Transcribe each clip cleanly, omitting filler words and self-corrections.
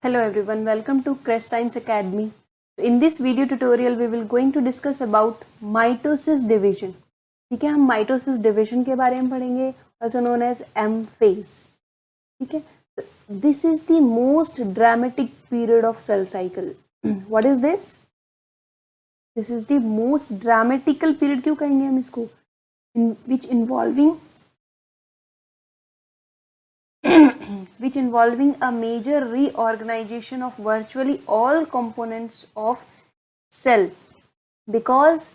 Hello everyone, welcome to Crest Science Academy. In this video tutorial, we will going to discuss about mitosis division. ठीक है, हम mitosis division के बारे में पढ़ेंगे, also known as M phase. ठीक है, this is the most dramatic period of cell cycle. What is this? This is the most dramatical period. क्यों कहेंगे हम इसको? Which involving a major reorganization of virtually all components of cell, because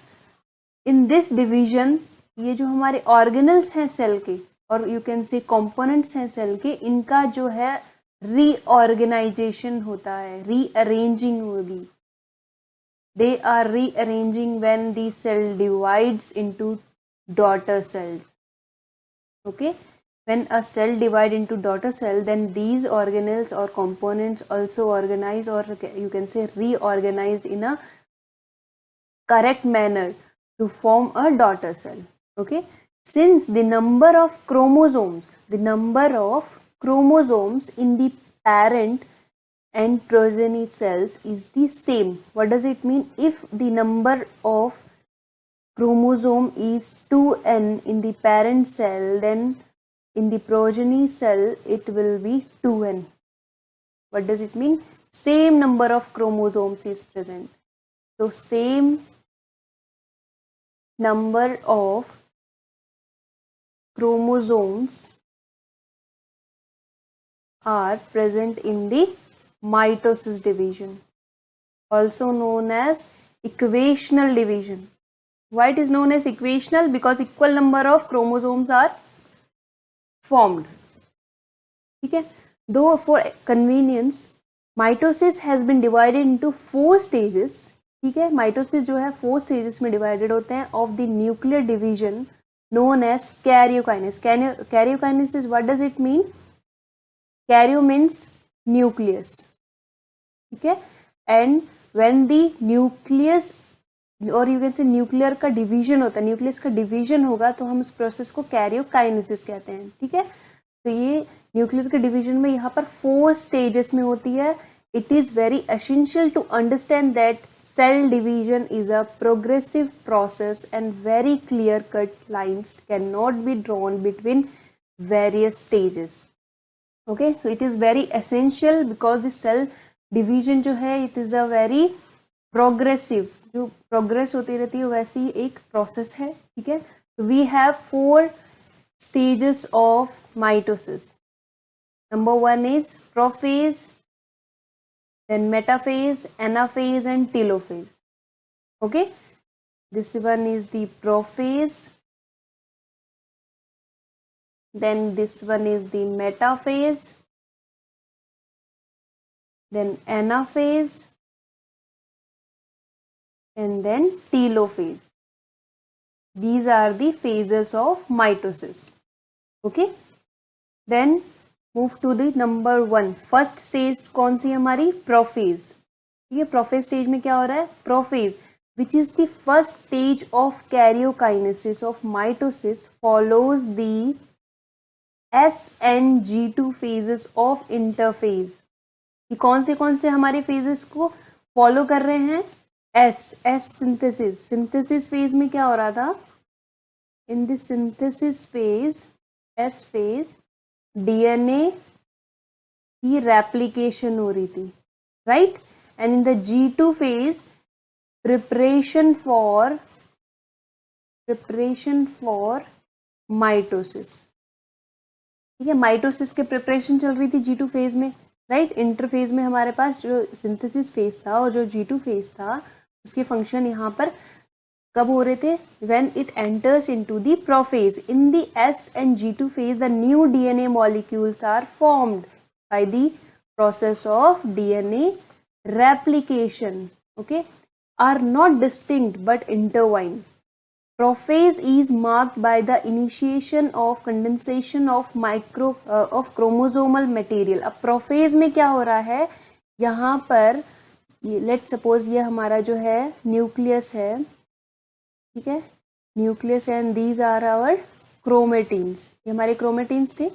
in this division ये जो हमारे organelles हैं cell के और you can say components हैं सेल के, इनका जो है reorganization होता है, rearranging होगी. They are rearranging when the cell divides into daughter cells. Okay. When a cell divides into daughter cell, then these organelles or components also organize, or you can say reorganized in a correct manner to form a daughter cell. Okay. Since the number of chromosomes in the parent and progeny cells is the same. What does it mean? If the number of chromosome is 2n in the parent cell, then in the progeny cell it will be 2n. What does it mean? Same number of chromosomes is present. So same number of chromosomes are present in the mitosis division, also known as equational division. Why it is known as equational? Because equal number of chromosomes are formed. ठीक है, though for convenience mitosis has been divided into 4 stages. ठीक है, mitosis जो है 4 stages में divided होते हैं of the nuclear division known as karyokinesis. Karyokinesis, what does it mean? Karyo means nucleus. ठीक है, and when the nucleus और यू कैन से न्यूक्लियर का डिवीजन होता है, न्यूक्लियस का डिवीजन होगा तो हम उस प्रोसेस को कैरियोकाइनेसिस कहते हैं. ठीक है, तो ये न्यूक्लियर के डिवीजन में यहाँ पर 4 स्टेजेस में होती है. It is very essential to understand that cell division is a progressive process and very clear cut lines can not be drawn between various stages. Okay, so it is very essential because this cell division जो है it is a very progressive, जो progress होती रहती है वैसी एक process है. ठीक है, we have 4 stages of mitosis. Number 1 is prophase, then metaphase, anaphase and telophase. Okay, this one is the prophase, then this one is the metaphase, then anaphase, and then telophase. These are the phases of mitosis. Okay, then move to the number 1. First stage कौन सी हमारी? Prophase. ठीक है, prophase stage में क्या हो रहा है? Prophase, which is the first stage of karyokinesis of mitosis, follows the S and G2 phases of interphase. ये कौन से हमारे phases को follow कर रहे हैं? S synthesis phase में क्या हो रहा था? In the synthesis phase, S phase, DNA की replication हो रही थी, right? And in the G2 phase, preparation for mitosis. ठीक है, माइटोसिस के प्रिपरेशन चल रही थी G2 फेज में, राइट. इंटरफेज में हमारे पास जो सिंथेसिस फेज था और जो G2 फेज था उसके फंक्शन यहाँ पर कब हो रहे थे? When it enters into the prophase. In the S and G2 phase the new DNA molecules are formed by the process of DNA replication. Okay, are not distinct but intertwined. Prophase is marked by the initiation of condensation of chromosomal material. अब prophase में क्या हो रहा है? यहाँ पर let's suppose ये हमारा जो है न्यूक्लियस है. ठीक है, nucleus and these are our chromatins. ये हमारे chromatins थे.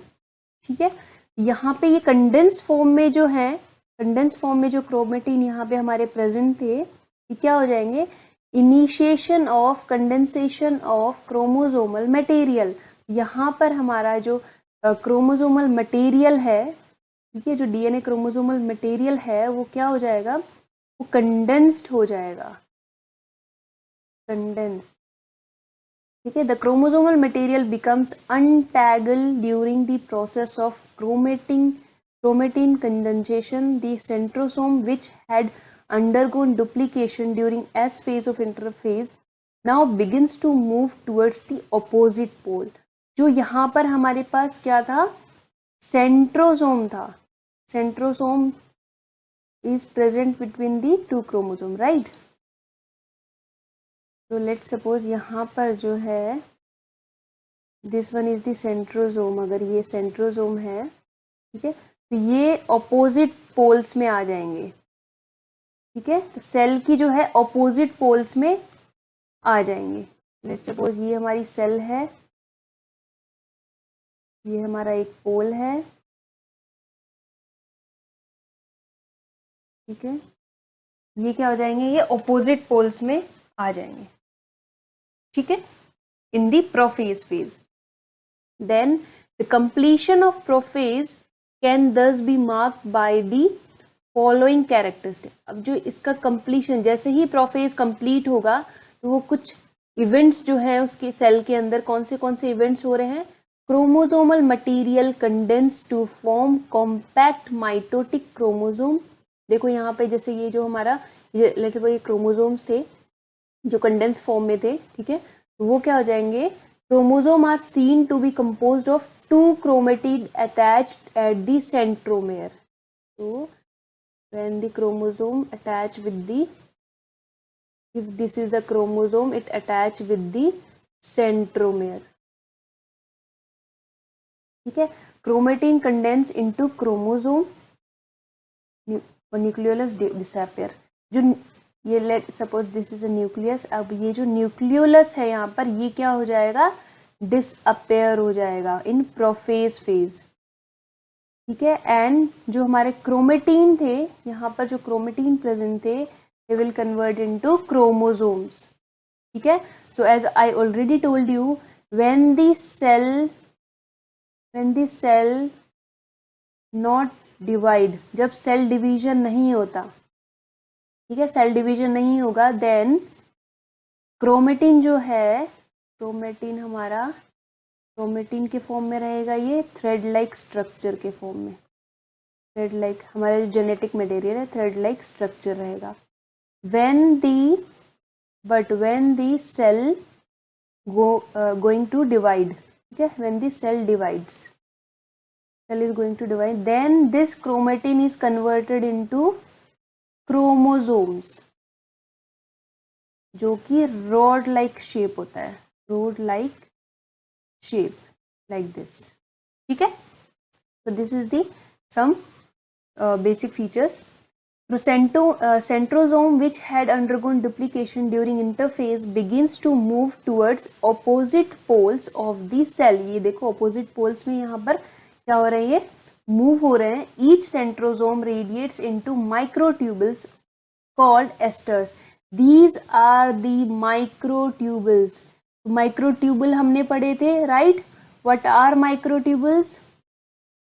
ठीक है, यहाँ पे ये कंडेंस फॉर्म में जो है कंडेंस फॉर्म में जो क्रोमेटिन यहाँ पे हमारे प्रेजेंट थे, ये क्या हो जाएंगे, initiation of condensation of chromosomal material. यहाँ पर हमारा जो क्रोमोसोमल मटेरियल है, ठीक है, जो डीएनए क्रोमोसोमल मटेरियल है वो क्या हो जाएगा, वो कंडेंस्ड हो जाएगा, कंडेंस्ड, ठीक है। The chromosomal material becomes untangled during the process of chromatin condensation. The centrosome, which had undergone duplication during S phase of interphase, now begins to move towards the opposite pole. जो यहाँ पर हमारे पास क्या था, centrosome था, centrosome is present between the two chromosome, right? तो let's suppose यहाँ पर जो है this one is the centrosome, अगर ये सेंट्रोसोम है, ठीक है, तो ये ऑपोजिट पोल्स में आ जाएंगे, ठीक है, तो सेल की जो है ऑपोजिट पोल्स में आ जाएंगे। लेट्स सपोज ये हमारी सेल है, ये हमारा एक पोल है, ठीक है, ये क्या हो जाएंगे, ये ऑपोजिट पोल्स में आ जाएंगे, ठीक है, in the prophase phase. Then the completion of prophase can this be marked by the following characteristic. अब जो इसका कंप्लीशन, जैसे ही प्रोफेज कंप्लीट होगा तो वो कुछ इवेंट्स जो हैं उसके सेल के अंदर, कौन से इवेंट्स हो रहे हैं, chromosomal material condense to form compact mitotic chromosome. देखो यहाँ पे जैसे ये जो हमारा लेट्स सपोज ये क्रोमोसोम्स थे जो कंडेंस फॉर्म में थे, ठीक है, तो वो क्या हो जाएंगे, chromosome are seen to be composed of 2 chromatid attached at the centromere. So when the chromosome attach with the, if this is the chromosome, it attach with the centromere, ठीक है, chromatin condense into chromosome, nucleolus disappear। जो ये let suppose this is a nucleus, अब ये जो nucleolus है यहाँ पर, ये क्या हो जाएगा, डिसअपेयर हो जाएगा इन प्रोफेज फेज, ठीक है। एंड जो हमारे क्रोमेटीन थे, यहाँ पर जो क्रोमेटीन प्रेजेंट थे, they will convert into chromosomes, ठीक है। So as I already told you, when the cell not divide, जब सेल डिवीजन नहीं होता, ठीक है, सेल डिवीजन नहीं होगा, देन क्रोमेटिन जो है, क्रोमेटिन हमारा क्रोमेटिन के फॉर्म में रहेगा, ये थ्रेड लाइक स्ट्रक्चर के फॉर्म में, थ्रेड लाइक हमारा जो जेनेटिक मटेरियल है, थ्रेड लाइक स्ट्रक्चर रहेगा। When the cell going to divide, ठीक है, when the cell divides, cell is going to divide, then this chromatin is converted into chromosomes, जो कि रॉड लाइक शेप होता है, rod like shape like this, ठीक है। so this is the some basic features. Centrosome, which had undergone duplication during interphase, begins to move towards opposite poles of the cell. ये देखो opposite poles में यहाँ पर क्या हो रहा है, ये move हो रहे हैं। Each centrosome radiates into microtubules called esters. These are the microtubules. Microtubule हमने पढ़े थे, right? What are microtubules?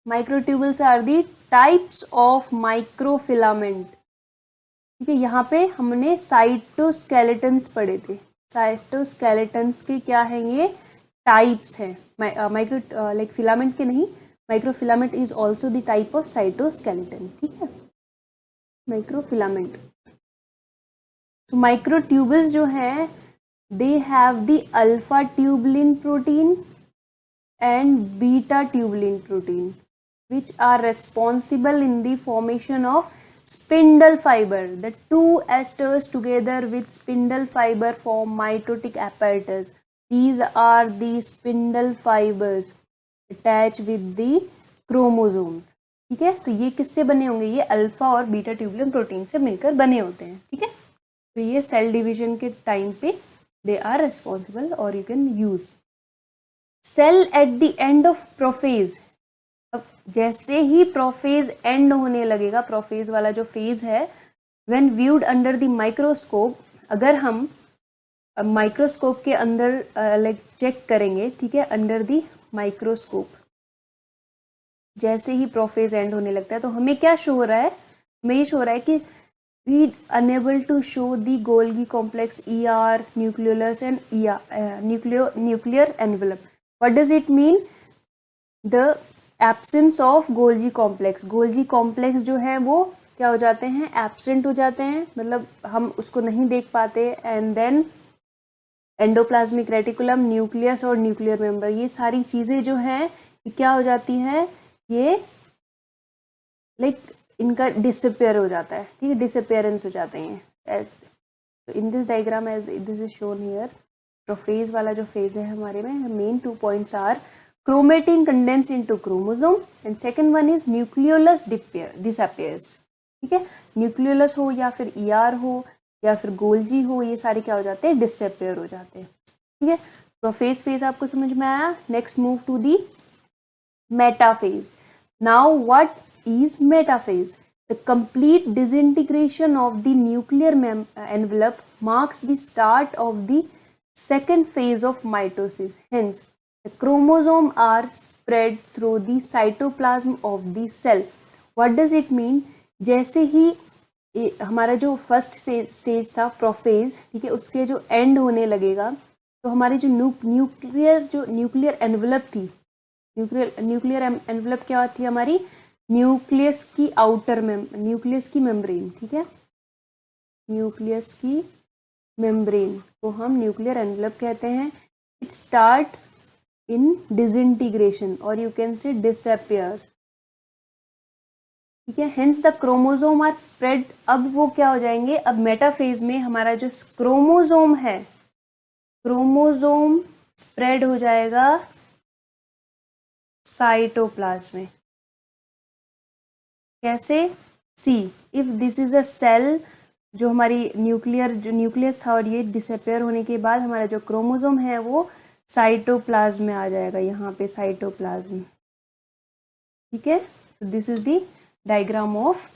Microtubules are the types of microfilament. ठीक है, यहाँ पे हमने साइटोस्केलेटन्स पढ़े थे। साइटोस्केलेटन्स के क्या हैं, ये टाइप्स हैं, माइक्रो लाइक फिलामेंट के नहीं, microfilament is also the type of cytoskeleton, ठीक है, माइक्रोफिलामेंट। तो माइक्रोट्यूबल्स जो हैं, they have the alpha tubulin protein and beta tubulin protein, which are responsible in the formation of spindle fiber. The two esters together with spindle fiber form mitotic apparatus. These are the spindle fibers attached with the chromosomes. ठीक है, तो ये किससे बने होंगे, ये alpha और beta tubulin protein से मिलकर बने होते हैं, ठीक है। तो ये सेल डिवीजन के टाइम पे दे आर रेस्पॉन्सिबल और you can use. Cell at the end of prophase अब जैसे ही प्रोफेज एंड होने लगेगा, प्रोफेज वाला जो फेज है, when viewed under the microscope, अगर हम माइक्रोस्कोप के अंदर लाइक चेक करेंगे, ठीक है, अंडर द माइक्रोस्कोप, जैसे ही प्रोफेज एंड होने लगता है तो हमें क्या शो हो रहा है, हमें ये शो हो रहा है कि we unable to show the Golgi complex, ER, nucleolus and nuclear envelope. What does it mean? The absence of Golgi complex. Golgi complex जो है वो क्या हो जाते हैं, एब्सेंट हो जाते हैं, मतलब हम उसको नहीं देख पाते. And then endoplasmic reticulum, nucleus और न्यूक्लियर मेंबर, ये सारी चीजें जो हैं ये क्या हो जाती हैं, ये लाइक इनका डिसअपियर हो जाता है, ठीक है, डिसअपियरेंस हो जाते हैं. In this diagram as this is shown here, prophase वाला जो फेज है हमारे में, main 2 points are chromatin condense into chromosome and second one is nucleolus disappears. ठीक है, न्यूक्लियोलस हो या फिर ER हो या फिर गोल्जी हो, ये सारे क्या हो जाते हैं, डिसअपियर हो जाते हैं. ठीक है, प्रोफेज फेज आपको समझ में आया. Next move to the metaphase. Now what is metaphase? The complete disintegration of the nuclear envelope marks the start of the second phase of mitosis. Hence the chromosome are spread through the cytoplasm of the cell. What does it mean? जैसे ही हमारा जो first stage था prophase, ठीक है, उसके जो and होने लगेगा तो हमारी जो न्यूक्लियर एनवेलप थी, न्यूक्लियर एनवेलप क्या थी हमारी, न्यूक्लियस की आउटर में, न्यूक्लियस की मेम्ब्रेन, ठीक है, न्यूक्लियस की मेम्ब्रेन को हम न्यूक्लियर एनवेलप कहते हैं. It start in disintegration or you can say disappears. ठीक है, hence the chromosome are spread. अब वो क्या हो जाएंगे, अब मेटाफेज में हमारा जो क्रोमोजोम है, क्रोमोजोम स्प्रेड हो जाएगा साइटोप्लाज्म में. कैसे? See, if this is a cell, जो हमारी न्यूक्लियस था और ये डिसअपियर होने के बाद हमारा जो क्रोमोजोम है वो साइटोप्लाज्म में आ जाएगा, यहाँ पे साइटोप्लाज्म. ठीक है, so this is the diagram of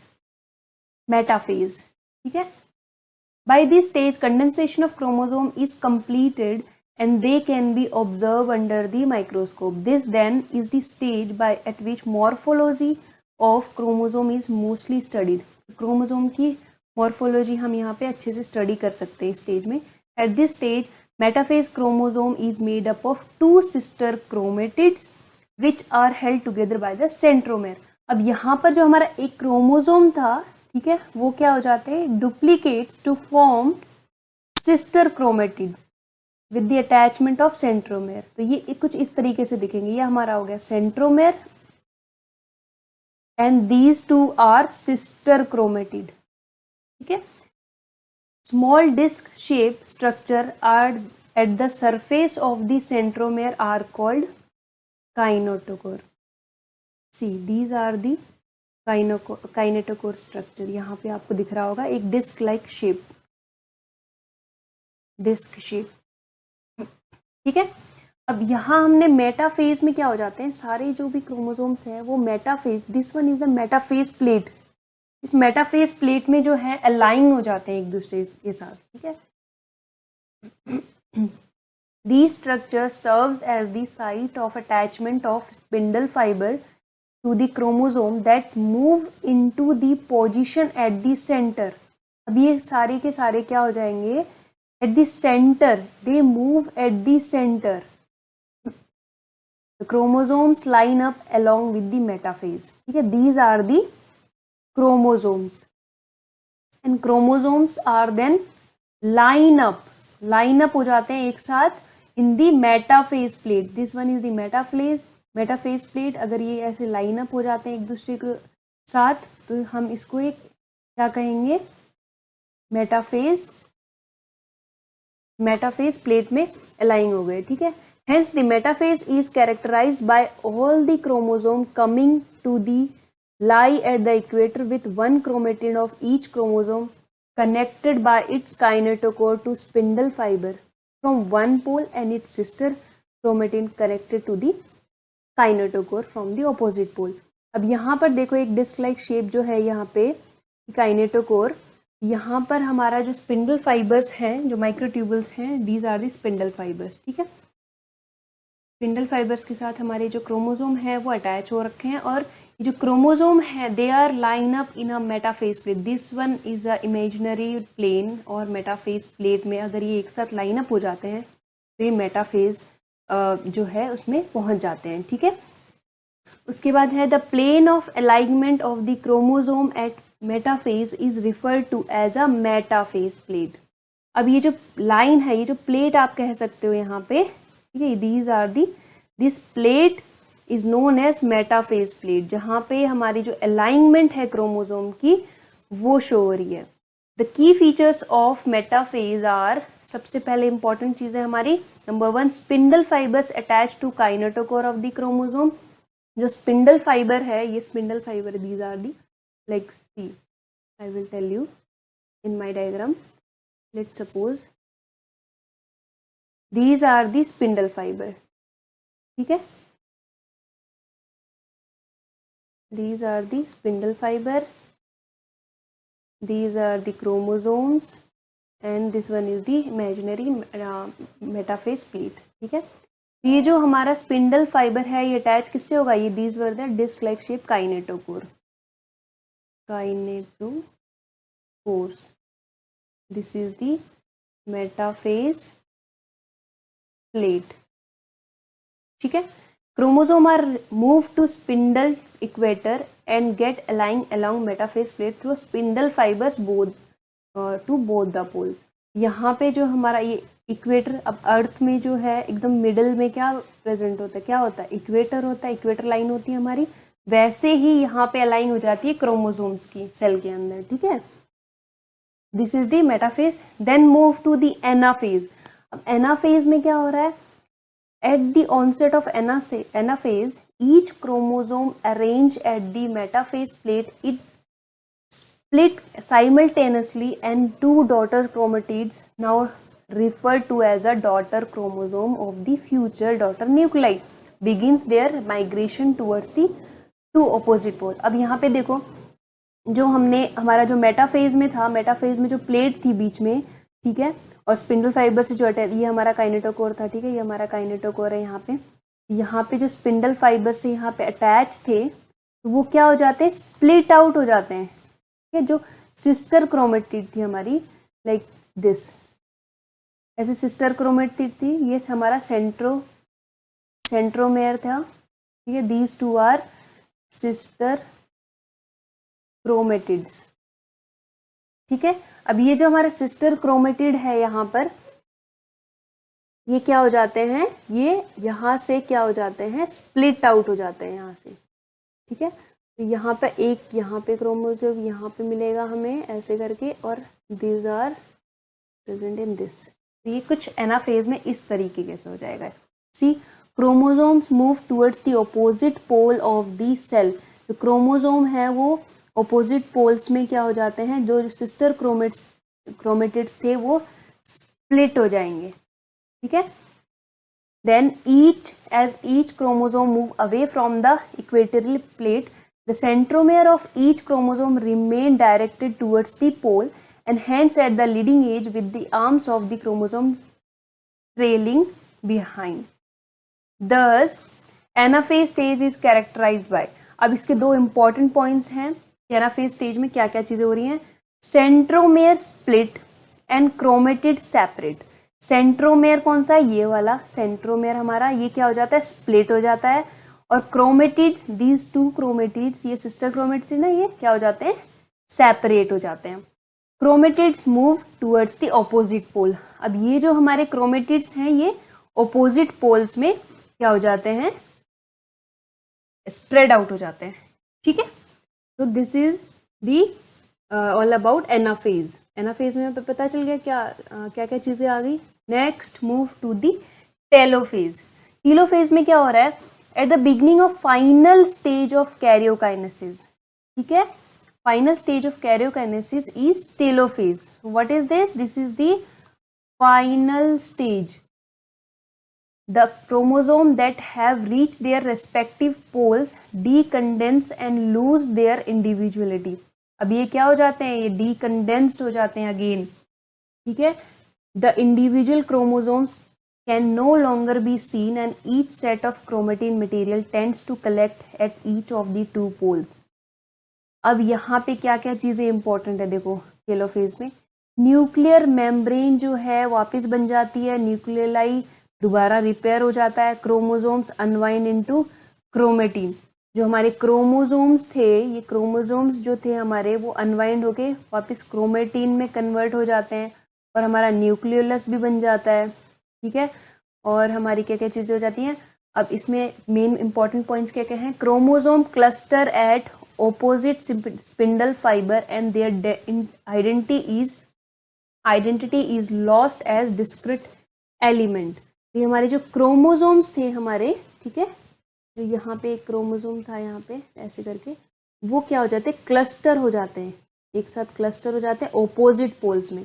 metaphase. ठीक है, by this stage condensation of chromosome is completed and they can be observed under the microscope. This then is the stage at which morphology of chromosome is mostly studied. Chromosome की morphology हम यहाँ पे अच्छे से study कर सकते हैं इस स्टेज में. At this stage metaphase chromosome is made up of 2 sister chromatids which are held together by the centromere. अब यहाँ पर जो हमारा एक क्रोमोसोम था, ठीक है, वो क्या हो जाते हैं, duplicates to form sister chromatids with the attachment of centromere. तो ये कुछ इस तरीके से दिखेंगे. ये हमारा हो गया centromere and these 2 are sister chromatid. ठीक है, small disc shaped structure are at the surface of the centromere are called kinetochore. See, these are the kinetochore structure. यहाँ पे आपको दिख रहा होगा एक disc like shape, disc shape. ठीक है, अब यहाँ हमने मेटाफेज में क्या हो जाते हैं, सारे जो भी क्रोमोसोम्स हैं वो metaphase, this one is the metaphase plate. इस मेटाफेज प्लेट में जो है अलाइन हो जाते हैं एक दूसरे के साथ. ठीक है, These structures serves as the site of attachment of spindle fiber to the chromosome that move into the position at the center. अब ये सारे के सारे क्या हो जाएंगे, at the center, they move at the center. The chromosomes line up along with the metaphase. ठीक है, these are the chromosomes and chromosomes are then line up हो जाते हैं एक साथ in the metaphase plate. This one is the metaphase plate. अगर ये ऐसे line up हो जाते हैं एक दूसरे के साथ तो हम इसको एक क्या कहेंगे, मेटाफेज प्लेट में अलाइन हो गए. ठीक है, hence the metaphase is characterized by all the chromosome coming to the lie at the equator with one chromatid of each chromosome connected by its kinetochore to spindle fiber from one pole and its sister chromatin connected to the kinetochore from the opposite pole. अब यहाँ पर देखो एक disc like shape जो है यहाँ पे kinetochore, यहाँ पर हमारा जो स्पिंडल फाइबर्स हैं, जो माइक्रोट्यूबल्स हैं, these are the spindle fibres. ठीक है, स्पिंडल फाइबर्स के साथ हमारे जो क्रोमोसोम है वो अटैच हो रखे हैं, और ये जो क्रोमोसोम है they are line up in a metaphase plate. This one is a imaginary plane, और मेटाफेज प्लेट में अगर ये एक साथ लाइन अप हो जाते हैं तो ये मेटाफेज जो है उसमें पहुंच जाते हैं। ठीक है, उसके बाद है the plane of alignment of the chromosome at metaphase is referred to as a metaphase plate. अब ये जो लाइन है, ये जो प्लेट आप कह सकते हो यहाँ पे, ठीक है, these are the, this plate is known as metaphase plate, जहाँ पे हमारी जो अलाइनमेंट है क्रोमोसोम की वो शो हो रही है। The key features of metaphase are, सबसे पहले इंपॉर्टेंट चीज है हमारी, number 1 spindle fibres attach to kinetochore of the chromosome. जो स्पिंडल फाइबर है, ये spindle fibre, these are the, like see I will tell you in my diagram, let's suppose these are the spindle fiber। ठीक है, these are the spindle fiber, these are the chromosomes, and this one is the imaginary metaphase plate। ठीक है, ये जो हमारा spindle fibre है ये attach किससे होगा, ये these were the disc like shape kinetochore, kinetochores, this is the metaphase plate। ठीक है, chromosome are move to spindle equator and get align along metaphase plate through spindle fibres both to both the poles. यहाँ पे जो हमारा ये equator, अब अर्थ में जो है एकदम मिडल में क्या प्रेजेंट होता है, क्या होता है, इक्वेटर होता है, इक्वेटर लाइन होती है हमारी, वैसे ही यहाँ पे अलाइन हो जाती है क्रोमोसोम्स की सेल के अंदर। ठीक है, this is the metaphase. Then move to the anaphase. अब एनाफेज में क्या हो रहा है, at the onset of anaphase each chromosome arranged at the metaphase plate is split simultaneously and two daughter chromatids, now referred to as a daughter chromosome of the future daughter nuclei, begins their migration towards the two opposite pole। अब यहाँ पे देखो, जो हमने हमारा जो metaphase में था, मेटाफेज में जो प्लेट थी बीच में, ठीक है, और स्पिंडल फाइबर से जो अटैच, ये हमारा काइनेटोकोर था। ठीक है, ये हमारा काइनेटोकोर है। यहाँ पे जो स्पिंडल फाइबर से यहाँ पे अटैच थे तो वो क्या हो जाते हैं, स्प्लिट आउट हो जाते हैं। ठीक है, जो सिस्टर क्रोमेटिड थी हमारी, लाइक दिस, ऐसे सिस्टर क्रोमेटिड थी, ये हमारा सेंट्रोमेयर था। ठीक है, these two are sister chromatids. ठीक है, अब ये जो हमारा सिस्टर क्रोमेटिड है यहाँ पर, ये क्या हो जाते हैं, ये यहाँ से क्या हो जाते हैं, स्प्लिट आउट हो जाते हैं यहाँ से। ठीक है, तो यहाँ पे एक, यहाँ पे क्रोमोसोम यहाँ पे मिलेगा हमें ऐसे करके, और these are present in this. तो ये कुछ एनाफेज में इस तरीके से हो जाएगा। See, chromosomes move towards the opposite pole of the cell. जो क्रोमोसोम है वो ऑपोजिट पोल्स में क्या हो जाते हैं, जो सिस्टर क्रोमेटिड्स थे वो स्प्लिट हो जाएंगे। ठीक है, then as each chromosome move away from the equatorial plate, the centromere of each chromosome remain directed towards the pole, and hence at the leading edge with the arms of the chromosome trailing behind. Thus, anaphase stage is characterized by, अब इसके दो important points हैं, anaphase stage में क्या क्या चीजें हो रही हैं, centromere split and chromatid separate. Centromere कौन सा है, ये वाला सेंट्रोमेयर हमारा, ये क्या हो जाता है, स्प्लिट हो जाता है, और क्रोमेटिड्स, दीज टू क्रोमेटिड्स, ये सिस्टर क्रोमेटिड्स ना, ये क्या हो जाते हैं, सेपरेट हो जाते हैं। Chromatids move towards the opposite pole. अब ये जो हमारे क्रोमेटिड्स हैं ये ऑपोजिट पोल्स में क्या हो जाते हैं, स्प्रेड आउट हो जाते हैं। ठीक है, तो this is the all about anaphase. Anaphase में पता चल गया क्या क्या क्या चीजें आ गई। Next move to the telophase. Telophase में क्या हो रहा है, at the beginning of final stage of karyokinesis. ठीक है, final stage of karyokinesis is telophase. What is this, this is the final stage the chromosome that have reached their respective poles decondense and lose their individuality. अब ये क्या हो जाते हैं, ये decondensed हो जाते हैं अगेन, ठीक है. The individual chromosomes can no longer be seen and each set of chromatin material tends to collect at each of the two poles. अब यहाँ पे क्या क्या चीज़ें इंपॉर्टेंट है, देखो टेलोफेज में न्यूक्लियर मेम्ब्रेन जो है वापस बन जाती है, न्यूक्लियलाई दोबारा रिपेयर हो जाता है, क्रोमोसोम्स अनवाइंड इनटू क्रोमेटिन. जो हमारे क्रोमोसोम्स थे, ये क्रोमोसोम्स जो थे हमारे वो अनवाइंड होके वापस क्रोमेटिन में कन्वर्ट हो जाते हैं और हमारा न्यूक्लियोलस भी बन जाता है, ठीक है. और हमारी क्या क्या चीज़ें हो जाती हैं. अब इसमें मेन इंपॉर्टेंट पॉइंट्स क्या क्या हैं. Chromosome cluster eight opposite spindle fiber and their identity is lost as discrete element. ये हमारे जो क्रोमोसोम्स थे हमारे, ठीक है, तो यहाँ पे एक क्रोमोसोम था, यहाँ पे ऐसे करके वो क्या हो जाते हैं, क्लस्टर हो जाते हैं, एक साथ क्लस्टर हो जाते हैं ऑपोजिट पोल्स में.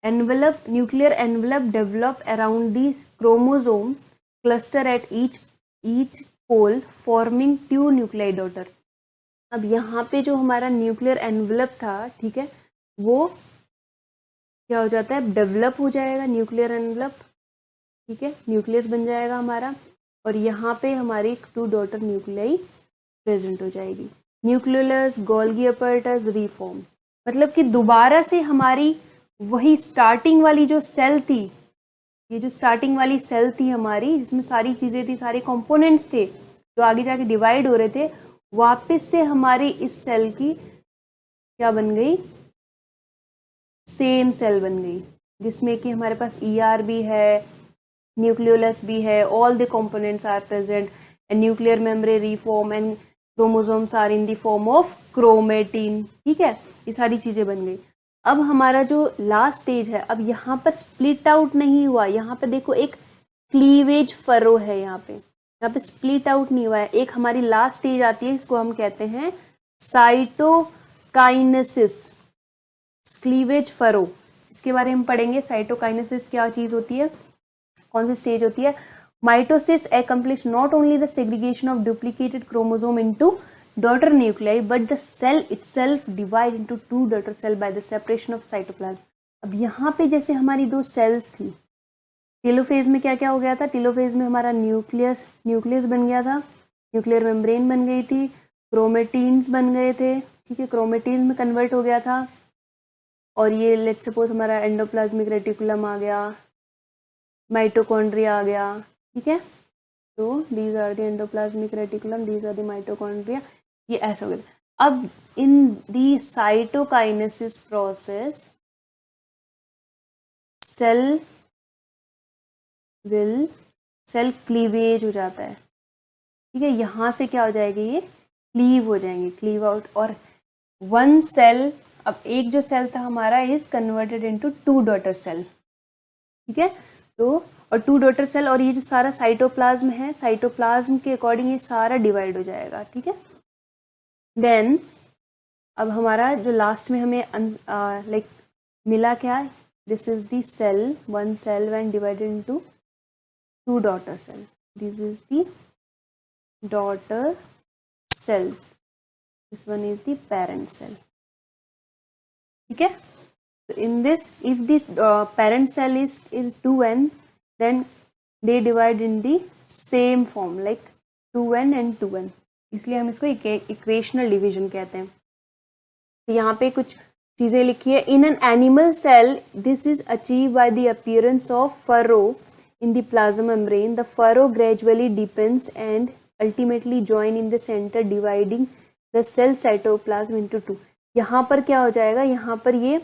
Envelope, nuclear envelope develop around the chromosome cluster at each pole forming two nuclei daughter. अब यहाँ पे जो हमारा न्यूक्लियर एनवेलप था, ठीक है, वो क्या हो जाता है, डेवलप हो जाएगा न्यूक्लियर एनवेलप, ठीक है, न्यूक्लियस बन जाएगा हमारा और यहाँ पे हमारी टू डॉटर न्यूक्लियाई प्रेजेंट हो जाएगी. न्यूक्लियोलस, गोल्गी अपैरेटस रीफॉर्म, मतलब कि दोबारा से हमारी वही स्टार्टिंग वाली जो सेल थी, ये जो स्टार्टिंग वाली सेल थी हमारी जिसमें सारी चीज़ें थी, सारे कंपोनेंट्स थे जो आगे जाके डिवाइड हो रहे थे, वापस से हमारी इस सेल की क्या बन गई, सेम सेल बन गई जिसमें कि हमारे पास ER भी है, न्यूक्लियोलस भी है, all the components are present and nuclear membrane reform and chromosomes are in the form of chromatin, ठीक है, ये सारी चीज़ें बन गई. अब हमारा जो लास्ट स्टेज है, अब यहाँ पर स्प्लिट आउट नहीं हुआ, यहाँ पे देखो एक क्लीवेज फरो है, यहाँ पे स्प्लिट आउट नहीं हुआ है. एक हमारी लास्ट स्टेज आती है, इसको हम कहते हैं साइटोकाइनेसिस, क्लीवेज फरो. इसके बारे में पढ़ेंगे. साइटोकाइनेसिस क्या चीज होती है, कौन सी स्टेज होती है. Mitosis accomplish not only the segregation of duplicated chromosome into daughter nuclei but the cell itself divide into two daughter cell by the separation of cytoplasm. अब यहाँ पे जैसे हमारी दो सेल्स थी, टेलोफेज में क्या क्या हो गया था, टेलोफेज में हमारा न्यूक्लियस बन गया था, न्यूक्लियर मेम्ब्रेन बन गई थी, क्रोमेटीन्स बन गए थे, ठीक है, क्रोमेटीन्स में कन्वर्ट हो गया था और ये लेट्स सपोज हमारा एंडोप्लाज्मिक रेटिकुलम आ गया, माइटोकॉन्ड्रिया आ गया, ठीक है. तो these are the endoplasmic reticulum, these are the mitochondria, ये ऐसा हो गया. अब in the cytokinesis process cell cleavage हो जाता है, ठीक है. यहाँ से क्या हो जाएगी, ये क्लीव हो जाएंगे, क्लीव आउट. और वन सेल, अब एक जो सेल था हमारा is converted into two daughter cell, ठीक है. तो और टू डॉटर सेल और ये जो सारा साइटोप्लाज्म है, साइटोप्लाज्म के अकॉर्डिंग ये सारा डिवाइड हो जाएगा, ठीक है. देन अब हमारा जो लास्ट में हमें लाइक मिला क्या, this is the cell, one cell when divided into two daughter cell. This is the daughter cells. This one is the parent cell. ठीक है. So in this, if the parent cell is in 2n, then they divide in the same form like 2n and 2n. इसलिए हम इसको equational division कहते हैं. तो यहाँ पे कुछ चीजें लिखी है. In an animal cell, this is achieved by the appearance of furrow in the plasma membrane. The furrow gradually deepens and ultimately join in the center, dividing the cell cytoplasm into two. यहाँ पर क्या हो जाएगा, यहाँ पर ये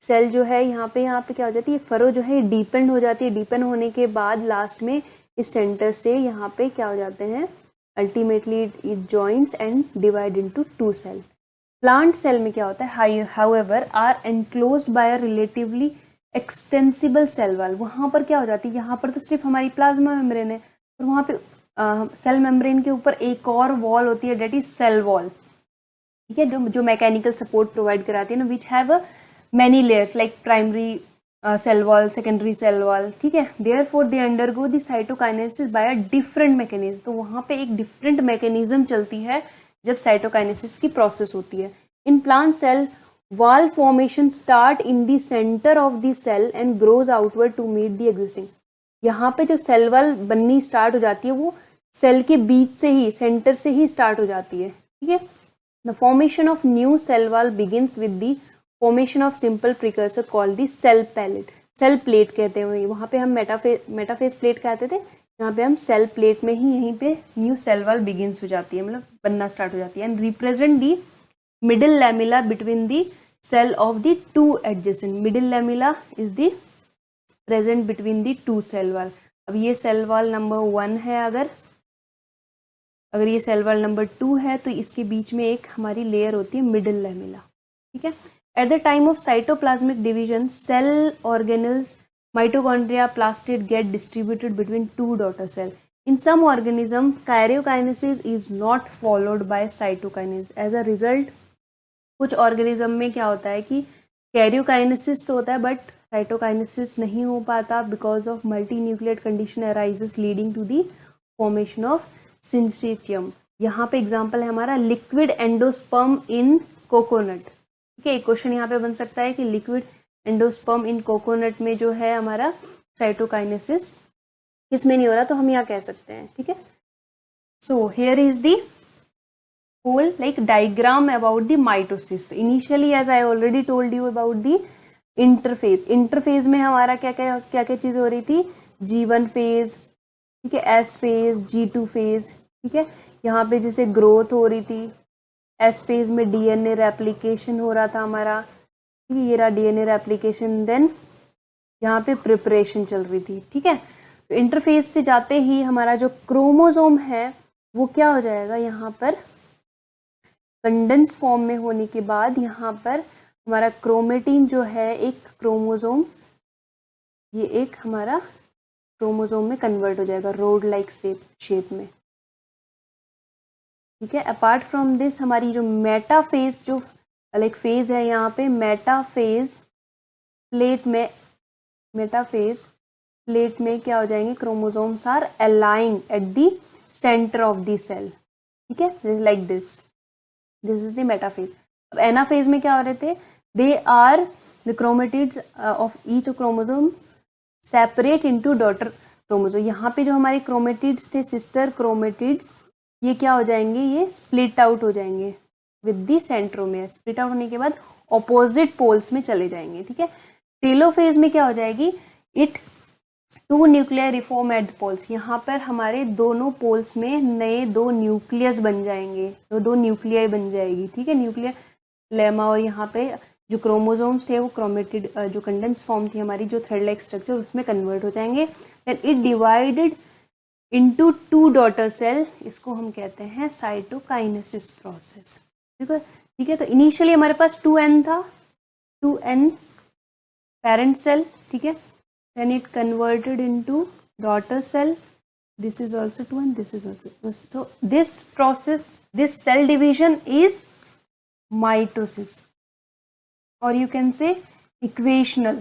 cell जो है यहाँ पे क्या हो जाती है, फरो जो है डीपेंड हो जाती है. डीपेंड होने के बाद लास्ट में इस सेंटर से यहाँ पे क्या हो जाते हैं, ultimately it joins and divide into two cell. Plant cell में क्या होता है, however are enclosed by a relatively extensible cell wall. वहाँ पर क्या हो जाती है, यहाँ पर तो सिर्फ हमारी प्लाज्मा मेम्ब्रेन है और वहाँ पे सेल मेम्ब्रेन के ऊपर एक और वॉल होती है, डेट इज सेल वॉल, ठीक है, जो मैकेनिकल सपोर्ट प्रोवाइड कराती है ना, which have many layers like primary cell wall, secondary cell wall, ठीक है. Therefore they undergo the cytokinesis by a different mechanism. तो वहाँ पे एक different mechanism चलती है जब cytokinesis की process होती है. In plant cell, wall formation start in the center of the cell and grows outward to meet the existing. यहाँ पे जो सेल वॉल बननी स्टार्ट हो जाती है वो सेल के बीच से ही, सेंटर से ही स्टार्ट हो जाती है, ठीक है. The formation of new cell wall begins with the formation of simple precursor called the cell plate. Cell plate कहते हैं. वहाँ पे हम मेटाफेज प्लेट कहते थे, यहाँ पे हम सेल प्लेट में ही यहीं पे न्यू सेल वॉल बिगिंस हो जाती है, मतलब बनना स्टार्ट हो जाती है. And represent the middle lamella between the cell of the two adjacent. Middle lamella is the present between the two cell wall. अब ये सेल वॉल नंबर 1 है, अगर ये सेल वॉल नंबर 2 है तो इसके बीच में एक हमारी लेयर होती है मिडिल लैमिला, ठीक है. At the time of cytoplasmic division cell organelles mitochondria plastid get distributed between two daughter cell. In some organism karyokinesis is not followed by cytokinesis. As a result कुछ organism में क्या होता है कि karyokinesis तो होता है बट साइटोकाइनेसिस नहीं हो पाता because of multi nucleate condition arises leading to the formation of syncytium. यहाँ पे एग्जांपल है हमारा लिक्विड एंडोस्पर्म इन कोकोनट, ठीक है. एक क्वेश्चन यहाँ पे बन सकता है कि लिक्विड एंडोस्पर्म इन कोकोनट में जो है हमारा साइटोकाइनेसिस किसमें नहीं हो रहा, तो हम यहाँ कह सकते हैं, ठीक है. So here is the whole like diagram about the mitosis. So initially as I already told you about the interphase. Interphase में हमारा क्या क्या चीज़ हो रही थी, G1 फेज, ठीक है, S फेज, G2 फेज, ठीक है. यहाँ पे जैसे ग्रोथ हो रही थी, S फेज में DNA रेप्लिकेशन हो रहा था हमारा, ठीक है. ये रहा DNA रेप्लिकेशन. देन यहाँ पे प्रिपरेशन चल रही थी, ठीक है. तो इंटरफेज से जाते ही हमारा जो क्रोमोसोम है वो क्या हो जाएगा, यहाँ पर कंडेंस फॉर्म में होने के बाद यहाँ पर हमारा क्रोमेटिन जो है एक क्रोमोसोम, ये एक हमारा क्रोमोसोम में कन्वर्ट हो जाएगा रोड लाइक शेप में, ठीक है. अपार्ट फ्रॉम दिस हमारी जो मेटाफेज जो लाइक फेज है, यहाँ पे मेटाफेज प्लेट में क्या हो जाएंगे, chromosomes are aligning at the centre of the cell, ठीक है, like this is the metaphase. अब एनाफेज में क्या हो रहे थे, they are the chromatids of each chromosome separate into daughter chromosome. यहाँ पे जो हमारे क्रोमेटिड्स थे, सिस्टर क्रोमेटिड्स, ये क्या हो जाएंगे, ये स्प्लिट आउट हो जाएंगे with the centromere. Split out होने के बाद ऑपोजिट पोल्स में चले जाएंगे, ठीक है. टेलोफेज में क्या हो जाएगी, it two nuclear reform at the poles. यहाँ पर हमारे दोनों पोल्स में नए 2 न्यूक्लियस बन जाएंगे, तो 2 न्यूक्लियाई बन जाएगी, ठीक है, न्यूक्लियर लेमा. और यहाँ पे जो क्रोमोसोम्स थे वो क्रोमेटिड जो कंडेंस फॉर्म थी हमारी, जो थ्रेड लाइक स्ट्रक्चर, उसमें कन्वर्ट हो जाएंगे. Then it divided into 2 daughter cell. इसको हम कहते हैं साइटोकाइनेसिस प्रोसेस, ठीक है. तो इनिशियली हमारे पास 2n था, 2n पेरेंट सेल, ठीक है. Then it converted into daughter cell. This is also 2 and this is also. So this process, this cell division is mitosis, or you can say equational.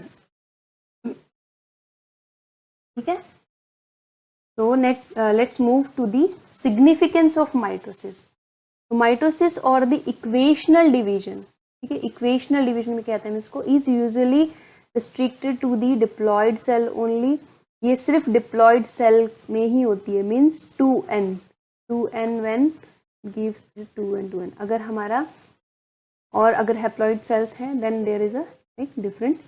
ठीक है. So let's move to the significance of mitosis. So mitosis or the equational division, ठीक है, equational division में क्या कहते हैं इसको, is usually restricted to the diploid cell only. ये सिर्फ diploid cell में ही होती है, means 2n when gives 2n. अगर हमारा और अगर haploid cells हैं then there is a different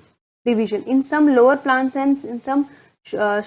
division. In some lower plants and in some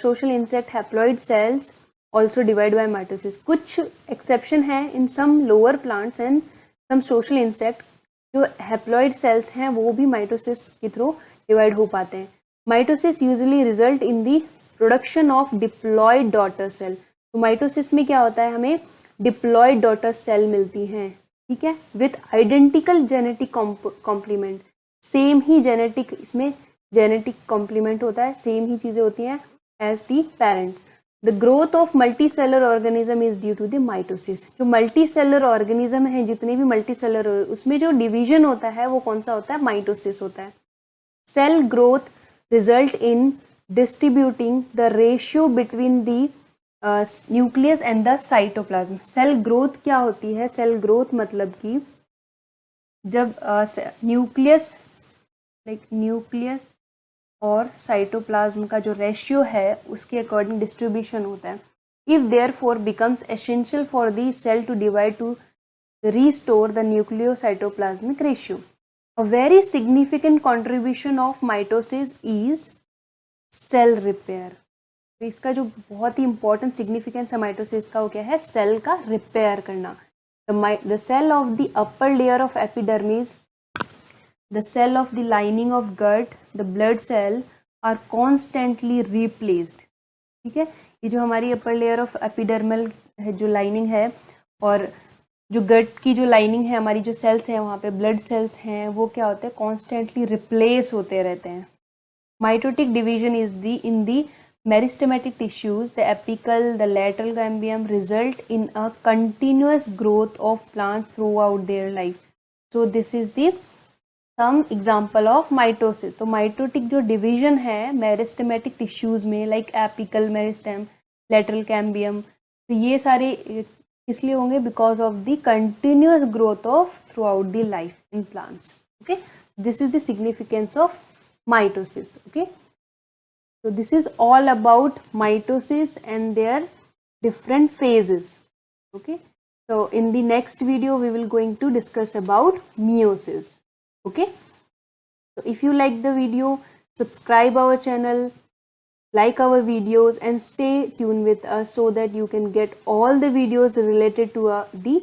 social insect haploid cells also divide by mitosis. कुछ exception है in some lower plants and some social insect, जो haploid cells हैं वो भी mitosis के through divide हो पाते हैं. Mitosis usually result in the production of diploid daughter cell. तो माइटोसिस में क्या होता है, हमें डिप्लॉयड डॉटर सेल मिलती हैं, ठीक है, with identical genetic complement. Same ही जेनेटिक, इसमें जेनेटिक कॉम्प्लीमेंट होता है, सेम ही चीज़ें होती हैं as the parent. The growth of multicellular organism is due to the mitosis. जो मल्टी सेलर ऑर्गेनिज्म है, जितने भी मल्टी सेलर, उसमें जो डिवीजन होता है वो कौन सा होता है, माइटोसिस होता है. Cell growth result in distributing the ratio between the nucleus and the cytoplasm. Cell growth क्या होती है? सेल ग्रोथ मतलब कि जब न्यूक्लियस और साइटोप्लाज्म का जो रेशियो है उसके अकॉर्डिंग डिस्ट्रीब्यूशन होता है। If therefore becomes essential for the cell to divide to restore the nucleocytoplasmic ratio. A very significant contribution of mitosis is cell repair. तो इसका जो बहुत ही important significance है mitosis का वो क्या है? सेल का रिपेयर करना। The cell of the upper layer of epidermis, the cell of the lining of gut, the blood cell are constantly replaced. ठीक है, ये जो हमारी upper layer of epidermal है, जो लाइनिंग है, और जो गट की जो लाइनिंग है, हमारी जो सेल्स हैं वहाँ पे ब्लड सेल्स हैं, वो क्या होते हैं? कॉन्स्टेंटली रिप्लेस होते रहते हैं। Mitotic division is the in the meristematic tissues, the apical, the lateral cambium result in a continuous growth of plant throughout their life. So this is the some example of mitosis. तो mitotic जो division है meristematic tissues में, like apical meristem, lateral cambium, तो ये सारे इसलिए होंगे because of the continuous growth of throughout the life in plants. Okay, this is the significance of mitosis. Okay, so this is all about mitosis and their different phases. Okay, so in the next video we will going to discuss about meiosis. Okay, so if you like the video, subscribe our channel, like our videos and stay tuned with us so that you can get all the videos related to the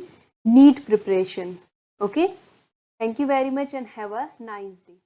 NEET preparation. Okay, thank you very much and have a nice day.